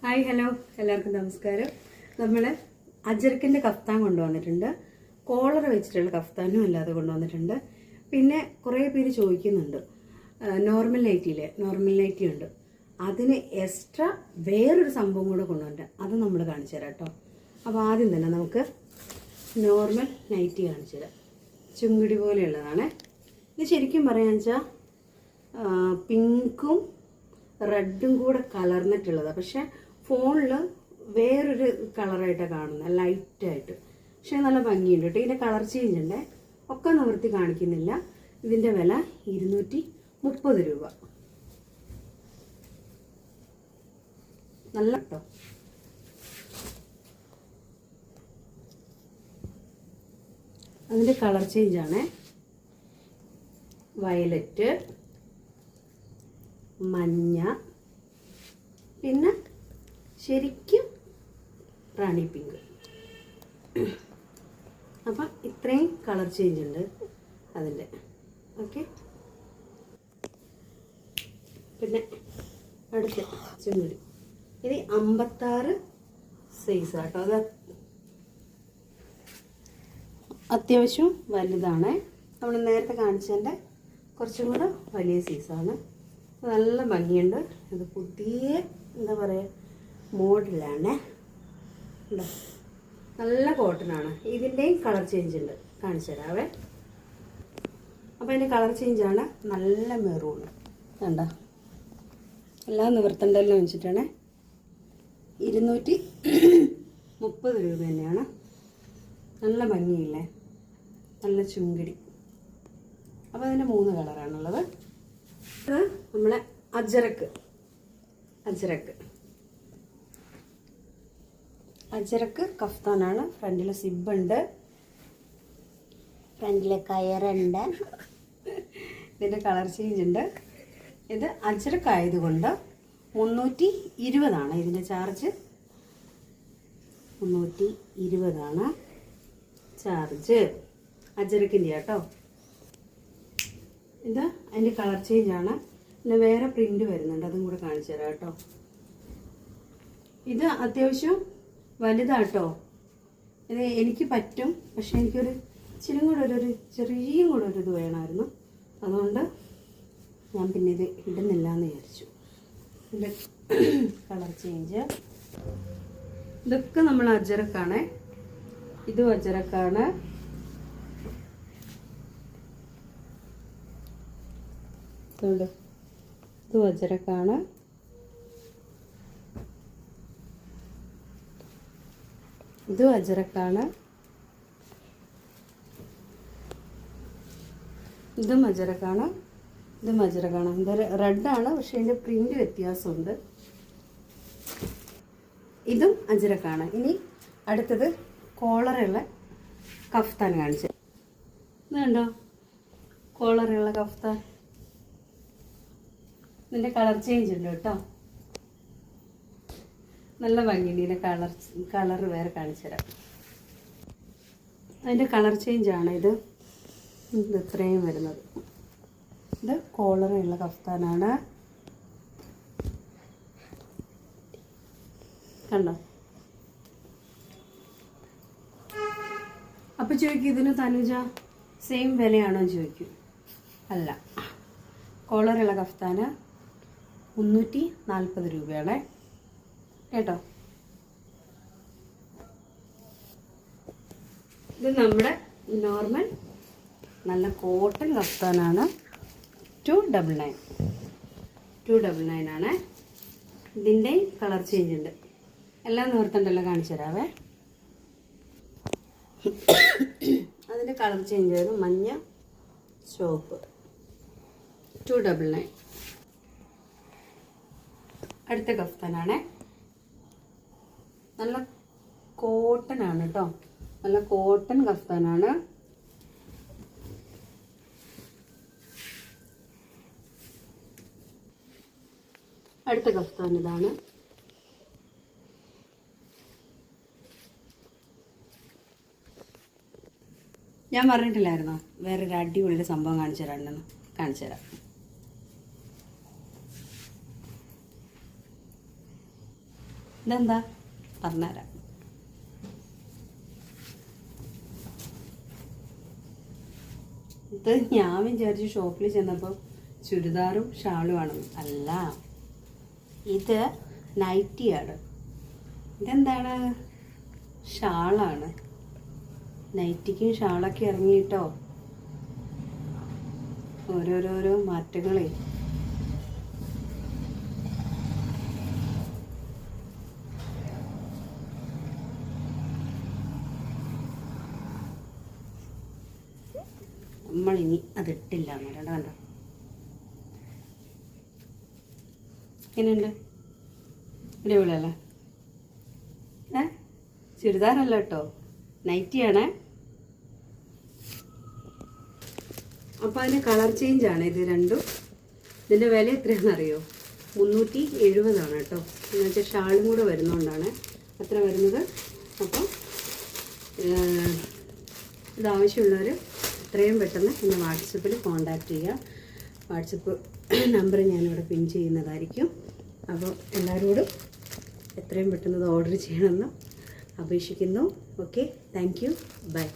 Hi hello എല്ലാവർക്കും നമസ്കാരം. നമ്മൾ അജർക്കിൻ്റെ കഫ്താൻ കൊണ്ടുവന്നിട്ടുണ്ട്. കോളർ വെച്ചിട്ടുള്ള കഫ്താനും അല്ലാതെ കൊണ്ടുവന്നിട്ടുണ്ട്. പിന്നെ കുറേ പേര് ചോദിക്കുന്നുണ്ട് നോർമൽ നൈറ്റി ഉണ്ട്, അതിന് എക്സ്ട്രാ വേറൊരു സംഭവം കൂടെ കൊണ്ടുവന്നിട്ട് അത് നമ്മൾ കാണിച്ചു തരാം കേട്ടോ. അപ്പോൾ ആദ്യം തന്നെ നമുക്ക് നോർമൽ നൈറ്റി കാണിച്ചു തരാം. ചുങ്കിടി പോലെയുള്ളതാണ് ഇത്. ശരിക്കും പറയാന്ന് വെച്ചാൽ പിങ്കും റെഡും കൂടെ കലർന്നിട്ടുള്ളതാണ്. പക്ഷെ ഫോണിൽ വേറൊരു കളറായിട്ടാണ് കാണുന്നത്, ലൈറ്റായിട്ട്. പക്ഷെ നല്ല ഭംഗിയുണ്ട് കേട്ടോ. ഇതിൻ്റെ കളർ ചേഞ്ച് ഉണ്ട്, ഒക്കെ നിവർത്തി കാണിക്കുന്നില്ല. ഇതിൻ്റെ വില 230 രൂപ. നല്ല കേട്ടോ. അതിൻ്റെ കളർ ചേഞ്ചാണ് വയലറ്റ്, മഞ്ഞ, പിന്നെ ശരിക്കും റാണി പിങ്ക്. അപ്പം ഇത്രയും കളർ ചേഞ്ച് ഉണ്ട് അതിൻ്റെ. ഓക്കെ, പിന്നെ അടുത്ത ചുങ്ങടി. ഇത് 56 സൈസ് കേട്ടോ. അത് അത്യാവശ്യം വലുതാണ്. നമ്മൾ നേരത്തെ കാണിച്ചതിൻ്റെ കുറച്ചും കൂടെ വലിയ സൈസാണ്. നല്ല ഭംഗിയുണ്ട്. ഇത് പുതിയ എന്താ പറയുക മോഡലാണ്. നല്ല കോട്ടനാണ്. ഇതിൻ്റെയും കളർ ചേഞ്ച് ഉണ്ട്, കാണിച്ചു തരാവേ. അപ്പോൾ അതിൻ്റെ കളർ ചേഞ്ചാണ് നല്ല മെറൂണ്. കണ്ട എല്ലാം നിവർത്തണ്ടല്ലോ വെച്ചിട്ടാണ്. 230 രൂപ തന്നെയാണ്. നല്ല ഭംഗിയില്ലേ, നല്ല ചുങ്കിടി. അപ്പോൾ അതിൻ്റെ 3 കളറാണുള്ളത്. ഇത് നമ്മളെ അജരക്ക് കഫ്താനാണ്. ഫ്രണ്ടിൽ സിബുണ്ട്, ഫ്രണ്ടിൽ കയറുണ്ട്. ഇതിൻ്റെ കളർ ചേഞ്ച് ഉണ്ട്. ഇത് അജരക്ക് ആയതുകൊണ്ട് 320 ഇതിൻ്റെ ചാർജ്. 320 ചാർജ് അജരക്കിൻ്റെ കേട്ടോ. ഇത് അതിൻ്റെ കളർ ചേഞ്ചാണ്. പിന്നെ വേറെ പ്രിൻ്റ് വരുന്നുണ്ട്, അതും കൂടെ കാണിച്ചു തരാം കേട്ടോ. ഇത് അത്യാവശ്യം വലുതാട്ടോ. ഇത് എനിക്ക് പറ്റും, പക്ഷെ എനിക്കൊരു ഇച്ചിരി കൂടെ ചെറിയും കൂടെ ഒരു ഇത് വേണമായിരുന്നു. അതുകൊണ്ട് ഞാൻ പിന്നെ ഇത് ഇടുന്നില്ല എന്ന് വിചാരിച്ചു. ഇതിൻ്റെ കളർ ചേഞ്ച്. ഇതൊക്കെ നമ്മൾ അജരക്കാണ്. ഇതും അജരക്കാണ്. ഇത് അജരക്കാണ്. ഇതും അജരക്കാണ്. ഇതും അജരക്കാണ്. ഇതും അജരക്കാണ്. ഇത് റെഡാണ്, പക്ഷെ ഇതിൻ്റെ പ്രിൻ്റ് വ്യത്യാസമുണ്ട്. ഇതും അജരക്കാണ്. ഇനി അടുത്തത് കോളറുള്ള കഫ്താൻ കാണിച്ചു. ഇതുണ്ടോ കോളറുള്ള കഫ്താൻ. ഇതിൻ്റെ കളർ ചേഞ്ച് ഉണ്ട് കേട്ടോ. നല്ല ഭംഗിയുണ്ട്. ഇതിൻ്റെ കളർ വേറെ കാണിച്ചു തരാം. അതിൻ്റെ കളർ ചേഞ്ചാണ് ഇത് ഇത്രയും വരുന്നത്. ഇത് കോളറുള്ള കഫ്താനാണ്. കണ്ടോ? അപ്പോൾ ചോദിക്കും ഇതിന് തനുജ സെയിം വിലയാണോ ചോദിക്കും. അല്ല, കോളറുള്ള കഫ്താന് 340 രൂപയാണ് കേട്ടോ. ഇത് നമ്മുടെ നോർമൽ നല്ല കോട്ടൺ കഫ്താനാണ്. 299 ആണ്. ഇതിൻ്റെ കളർ ചേഞ്ച് ഉണ്ട്. എല്ലാം നിവർത്തണ്ടല്ലോ, കാണിച്ചു തരാവേ. അതിൻ്റെ കളർ ചേഞ്ച് ആയിരുന്നു മഞ്ഞ, ചുവപ്പ്. 299. അടുത്ത കഫ്താനാണ്. നല്ല കോട്ടൺ ആണ് കേട്ടോ. നല്ല കോട്ടൺ കഫ്താനാണ്. അടുത്ത കഫ്താൻ ഇതാണ്. ഞാൻ പറഞ്ഞിട്ടില്ലായിരുന്നോ വേറൊരു അടിപൊളിയുടെ സംഭവം കാണിച്ചു തരാണ്ടെന്ന്. കാണിച്ചു തരാം. ഇതെന്താ പറഞ്ഞുതരാം. ഇത് ഞാൻ വിചാരിച്ചു ഷോപ്പിൽ ചെന്നപ്പോൾ ചുരിദാറും ഷാളും ആണെന്ന്. അല്ല, ഇത് നൈറ്റിയാണ്. ഇതെന്താണ്? ഷാളാണ്. നൈറ്റിക്കും ഷാളൊക്കെ ഇറങ്ങിയിട്ടോ, ഓരോരോരോ മാറ്റങ്ങളെ. നമ്മളിനി അതിട്ടില്ല എന്നല്ല. കണ്ടോ എങ്ങനെയുണ്ട്? അടിപൊളിയല്ലേ? ചുരിദാറല്ല കേട്ടോ, നൈറ്റിയാണ്. അപ്പോൾ അതിന് കളർ ചേഞ്ചാണ് ഇത് രണ്ടും. ഇതിൻ്റെ വില എത്രയാണെന്നറിയോ? 370 കേട്ടോ. എന്ന് വെച്ചാൽ ഷാളും കൂടെ വരുന്നതുകൊണ്ടാണ് അത്ര വരുന്നത്. അപ്പോൾ ഇതാവശ്യമുള്ളവർ എത്രയും പെട്ടെന്ന് എന്നെ വാട്സപ്പിൽ കോൺടാക്റ്റ് ചെയ്യുക. വാട്സപ്പ് നമ്പർ ഞാനിവിടെ പിൻ ചെയ്യുന്നതായിരിക്കും. അപ്പോൾ എല്ലാവരോടും എത്രയും പെട്ടെന്ന് ഇത് ഓർഡർ ചെയ്യണമെന്ന് അപേക്ഷിക്കുന്നു. Okay, thank you, by.